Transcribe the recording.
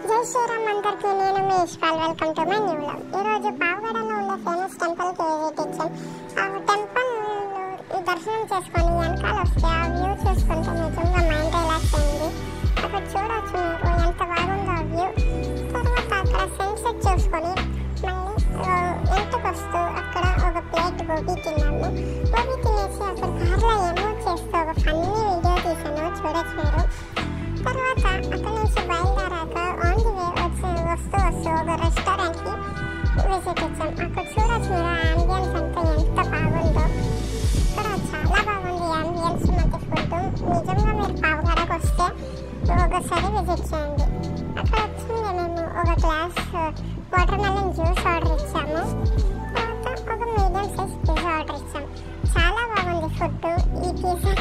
జై శ్రీరామ్ అందరికీ, నేను మీ Ishpal. Welcome to my new vlog. ఈరోజు పావగడలో ఉన్న ఫేమస్ టెంపుల్కి విజిట్ ఇచ్చాం. ఆ టెంపుల్ దర్శనం చేసుకొని వెనకాల వస్తే ఆ వ్యూ చూసుకుంటే నిజంగా మైండ్ రిలాక్స్ అయింది. అక్కడ చూడవచ్చు మీరు ఎంత బాగుందో ఆ వ్యూ. తర్వాత అక్కడ సన్సెట్ చూసుకొని మళ్ళీ ఇంటికి వస్తూ అక్కడ ఒక ప్లేట్ గోబీ తిన్నాము. గోబీ తినేసి అక్కడ కార్లో ఏమో చేస్తూ ఒక ఫన్నీ వీడియో తీసాను, చూడొచ్చు మీరు. తర్వాత అక్కడ నుంచి బయలుదేరాక ఆన్ ది వే వస్తూ ఒక రెస్టారెంట్కి విజిట్ ఇచ్చాం. అక్కడ చూడొచ్చు మీరు ఆంబియన్స్ అంతా ఎంత బాగుందో. ఇక్కడ చాలా బాగుంది ఆంబియన్స్, మధ్య ఫుడ్. నిజంగా మీరు పావగడకు వస్తే ఒకసారి విజిట్ చేయండి. అక్కడ వచ్చింది మేము ఒక glass water melon juice order ఇచ్చాము. తర్వాత ఒక మీడియం సైజ్ పిజ్జా ఆర్డర్ ఇచ్చాం. చాలా బాగుంది ఫుడ్. ఈ పిజ్జా